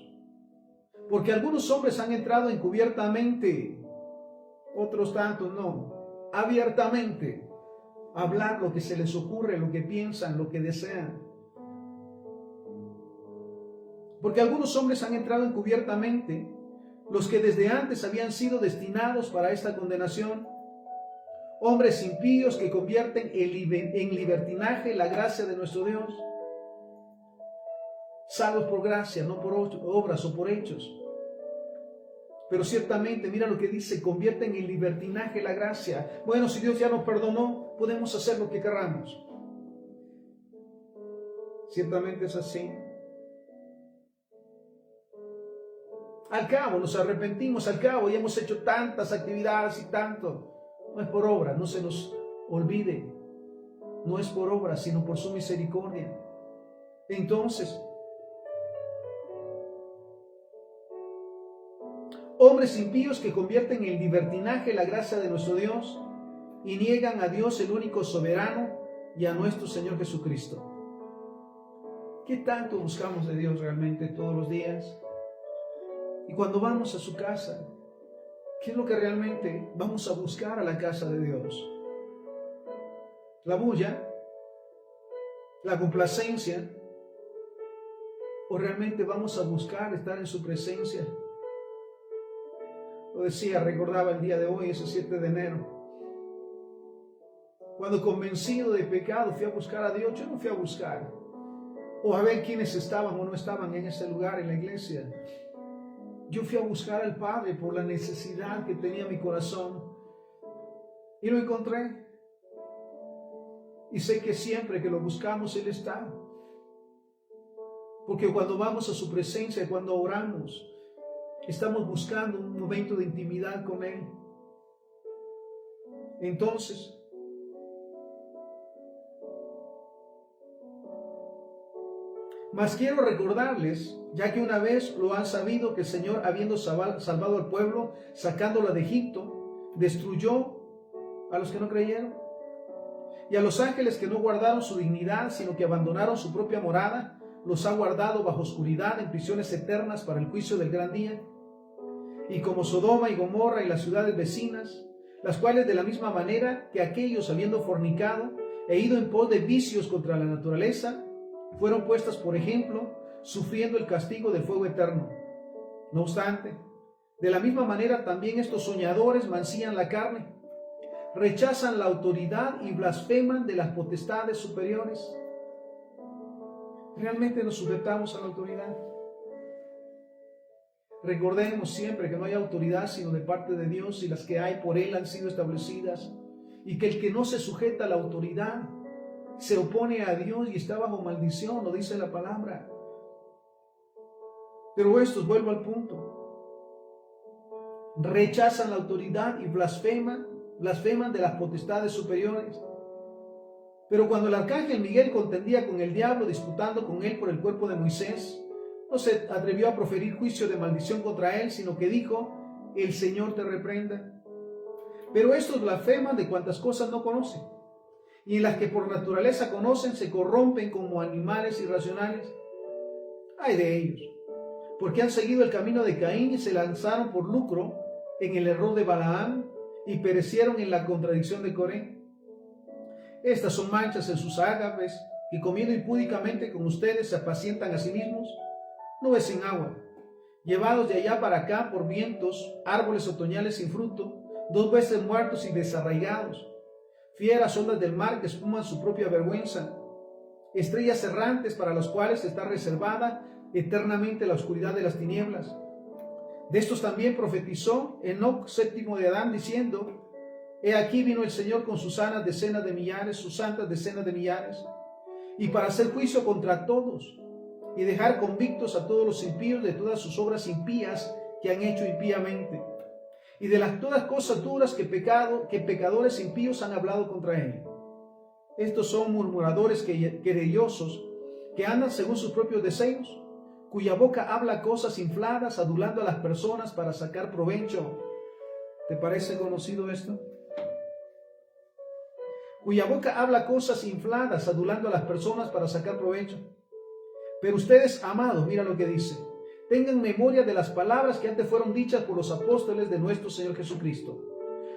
Porque algunos hombres han entrado encubiertamente, otros tantos no, abiertamente, a hablar lo que se les ocurre, lo que piensan, lo que desean. Porque algunos hombres han entrado encubiertamente, los que desde antes habían sido destinados para esta condenación, hombres impíos que convierten en libertinaje la gracia de nuestro Dios, salvos por gracia, no por obras o por hechos. Pero ciertamente, mira lo que dice: convierten en libertinaje la gracia. Bueno, si Dios ya nos perdonó, podemos hacer lo que queramos. Ciertamente es así. Al cabo nos arrepentimos, al cabo ya hemos hecho tantas actividades y tanto. No es por obra, no se nos olvide. No es por obra, sino por su misericordia. Entonces, hombres impíos que convierten en libertinaje la gracia de nuestro Dios y niegan a Dios el único soberano y a nuestro Señor Jesucristo. ¿Qué tanto buscamos de Dios realmente todos los días? Y cuando vamos a su casa, ¿qué es lo que realmente vamos a buscar a la casa de Dios? ¿La bulla? ¿La complacencia? ¿O realmente vamos a buscar estar en su presencia? Lo decía, recordaba el día de hoy, ese 7 de enero. Cuando convencido de pecado fui a buscar a Dios, yo no fui a buscar o a ver quiénes estaban o no estaban en ese lugar, en la iglesia. Yo fui a buscar al Padre por la necesidad que tenía mi corazón y lo encontré. Y sé que siempre que lo buscamos, Él está. Porque cuando vamos a su presencia, cuando oramos, estamos buscando un momento de intimidad con Él. Entonces, mas quiero recordarles, ya que una vez lo han sabido, que el Señor, habiendo salvado al pueblo, sacándolo de Egipto, destruyó a los que no creyeron. Y a los ángeles que no guardaron su dignidad, sino que abandonaron su propia morada, los ha guardado bajo oscuridad en prisiones eternas para el juicio del gran día. Y como Sodoma y Gomorra y las ciudades vecinas, las cuales de la misma manera que aquellos, habiendo fornicado e ido en pos de vicios contra la naturaleza, fueron puestas por ejemplo, sufriendo el castigo del fuego eterno. No obstante, de la misma manera también estos soñadores mancillan la carne, rechazan la autoridad y blasfeman de las potestades superiores. ¿Realmente nos sujetamos a la autoridad? Recordemos siempre que no hay autoridad sino de parte de Dios, y las que hay por Él han sido establecidas, y que el que no se sujeta a la autoridad se opone a Dios y está bajo maldición, lo dice la palabra. Pero estos, vuelvo al punto, rechazan la autoridad y blasfeman de las potestades superiores. Pero cuando el arcángel Miguel contendía con el diablo, disputando con él por el cuerpo de Moisés, no se atrevió a proferir juicio de maldición contra él, sino que dijo: el Señor te reprenda. Pero estos blasfeman de cuantas cosas no conocen, y en las que por naturaleza conocen se corrompen como animales irracionales. Ay de ellos, porque han seguido el camino de Caín y se lanzaron por lucro en el error de Balaam y perecieron en la contradicción de Coré. Estas son manchas en sus ágapes, y comiendo impúdicamente con ustedes se apacientan a sí mismos, nubes sin agua, llevados de allá para acá por vientos, árboles otoñales sin fruto, 2 veces muertos y desarraigados, fieras ondas del mar que espuman su propia vergüenza, estrellas errantes para los cuales está reservada eternamente la oscuridad de las tinieblas. De estos también profetizó Enoc, séptimo de Adán, diciendo: he aquí vino el Señor con sus sanas decenas de millares, sus santas decenas de millares, y para hacer juicio contra todos, y dejar convictos a todos los impíos de todas sus obras impías que han hecho impíamente, y de las todas cosas duras que pecadores impíos han hablado contra él. Estos son murmuradores querellosos, que andan según sus propios deseos, cuya boca habla cosas infladas, adulando a las personas para sacar provecho. ¿Te parece conocido esto? Cuya boca habla cosas infladas, adulando a las personas para sacar provecho. Pero ustedes, amados, mira lo que dice: tengan memoria de las palabras que antes fueron dichas por los apóstoles de nuestro Señor Jesucristo.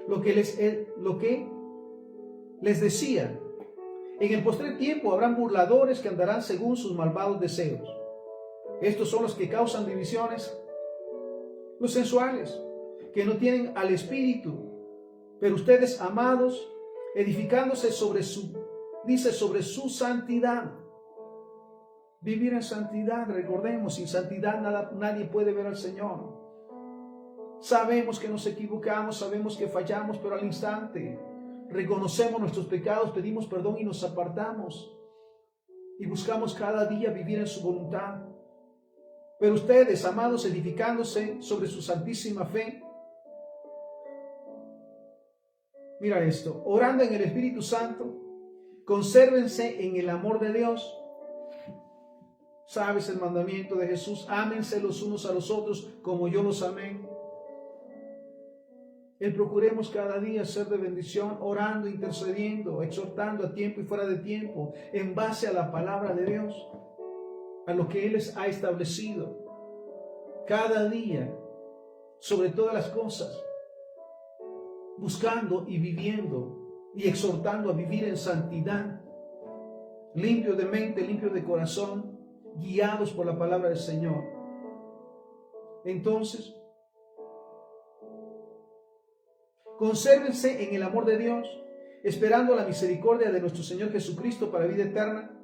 Lo que les decía: en el postrer tiempo habrán burladores que andarán según sus malvados deseos. Estos son los que causan divisiones, los sensuales, que no tienen al Espíritu. Pero ustedes, amados, edificándose sobre su santidad. Vivir en santidad, recordemos, sin santidad nadie puede ver al Señor. Sabemos que nos equivocamos, sabemos que fallamos, pero al instante reconocemos nuestros pecados, pedimos perdón y nos apartamos. Y buscamos cada día vivir en su voluntad. Pero ustedes, amados, edificándose sobre su santísima fe, mira esto, orando en el Espíritu Santo, consérvense en el amor de Dios. ¿Sabes el mandamiento de Jesús? Ámense los unos a los otros como yo los amé. Procuremos cada día ser de bendición, orando, intercediendo, exhortando a tiempo y fuera de tiempo, en base a la palabra de Dios, a lo que Él les ha establecido. Cada día, sobre todas las cosas, buscando y viviendo y exhortando a vivir en santidad, limpio de mente, limpio de corazón, guiados por la palabra del Señor. Entonces, consérvense en el amor de Dios, esperando la misericordia de nuestro Señor Jesucristo para vida eterna.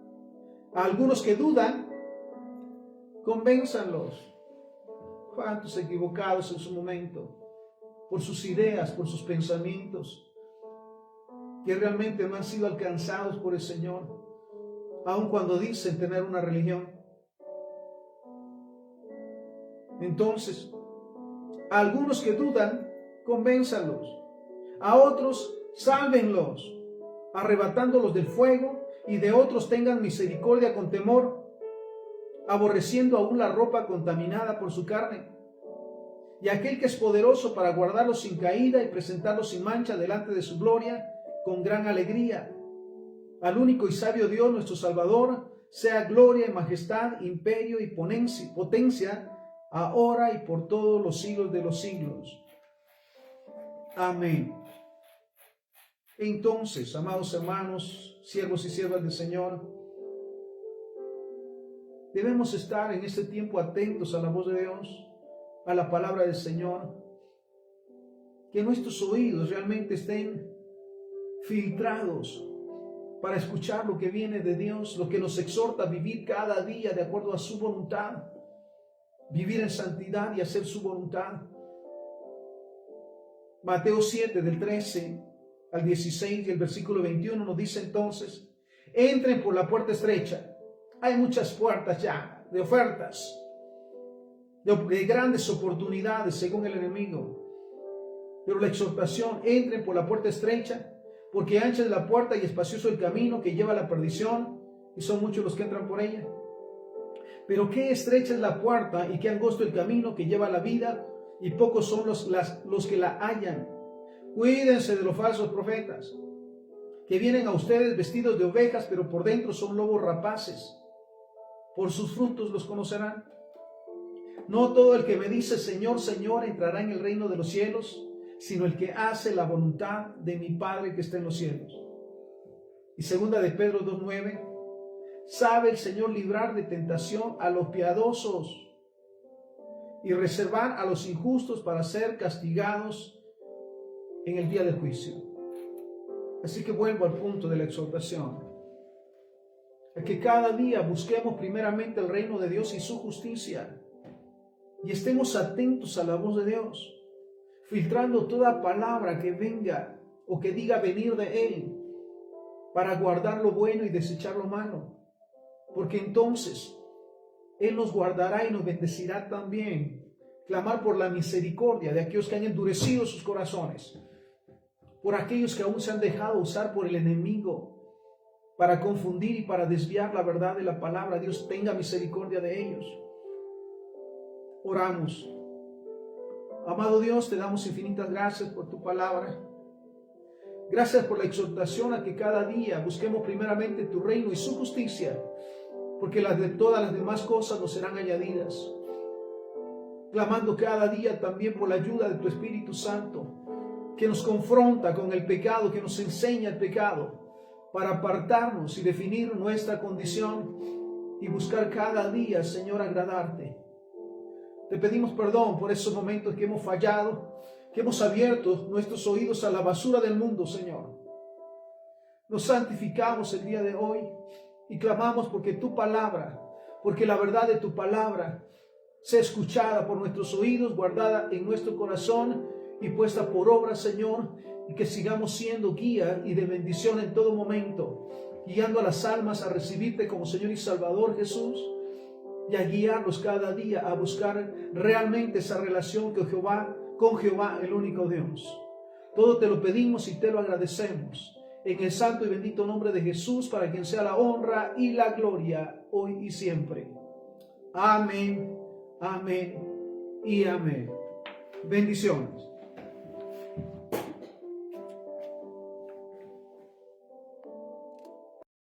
A algunos que dudan, convénzanlos. ¿Cuántos equivocados en su momento? Por sus ideas, por sus pensamientos, que realmente no han sido alcanzados por el Señor, aun cuando dicen tener una religión. Entonces, a algunos que dudan, convénzanlos. A otros, sálvenlos, arrebatándolos del fuego, y de otros tengan misericordia con temor, aborreciendo aún la ropa contaminada por su carne. Y aquel que es poderoso para guardarlos sin caída y presentarlos sin mancha delante de su gloria, con gran alegría. Al único y sabio Dios, nuestro Salvador, sea gloria y majestad, imperio y potencia, ahora y por todos los siglos de los siglos. Amén. Entonces, amados hermanos, siervos y siervas del Señor, debemos estar en este tiempo atentos a la voz de Dios, a la palabra del Señor, que nuestros oídos realmente estén filtrados para escuchar lo que viene de Dios, lo que nos exhorta a vivir cada día de acuerdo a su voluntad, vivir en santidad y hacer su voluntad. Mateo 7, del 13 al 16 y el versículo 21 nos dice entonces: entren por la puerta estrecha. Hay muchas puertas ya de ofertas, de grandes oportunidades según el enemigo. Pero la exhortación: entren por la puerta estrecha, porque ancha es la puerta y espacioso el camino que lleva a la perdición, y son muchos los que entran por ella. Pero qué estrecha es la puerta y qué angosto el camino que lleva a la vida, y pocos son los que la hallan. Cuídense de los falsos profetas, que vienen a ustedes vestidos de ovejas, pero por dentro son lobos rapaces. Por sus frutos los conocerán. No todo el que me dice Señor, Señor entrará en el reino de los cielos, sino el que hace la voluntad de mi Padre que está en los cielos. Y segunda de Pedro 2:9, sabe el Señor librar de tentación a los piadosos y reservar a los injustos para ser castigados en el día del juicio. Así que vuelvo al punto de la exhortación, a que cada día busquemos primeramente el reino de Dios y su justicia, y estemos atentos a la voz de Dios, filtrando toda palabra que venga o que diga venir de Él, para guardar lo bueno y desechar lo malo, porque entonces Él nos guardará y nos bendecirá también. Clamar por la misericordia de aquellos que han endurecido sus corazones, por aquellos que aún se han dejado usar por el enemigo para confundir y para desviar la verdad de la palabra. Dios tenga misericordia de ellos. Oramos. Amado Dios, te damos infinitas gracias por tu palabra. Gracias por la exhortación a que cada día busquemos primeramente tu reino y su justicia, porque todas las demás cosas nos serán añadidas. Clamando cada día también por la ayuda de tu Espíritu Santo, que nos confronta con el pecado, que nos enseña el pecado, para apartarnos y definir nuestra condición y buscar cada día, Señor, agradarte. Te pedimos perdón por esos momentos que hemos fallado, que hemos abierto nuestros oídos a la basura del mundo, Señor. Nos santificamos el día de hoy y clamamos porque tu palabra, porque la verdad de tu palabra sea escuchada por nuestros oídos, guardada en nuestro corazón y puesta por obra, Señor, y que sigamos siendo guía y de bendición en todo momento, guiando a las almas a recibirte como Señor y Salvador, Jesús, y a guiarlos cada día a buscar realmente esa relación con Jehová, el único Dios. Todo te lo pedimos y te lo agradecemos. En el santo y bendito nombre de Jesús, para quien sea la honra y la gloria, hoy y siempre. Amén, amén y amén. Bendiciones.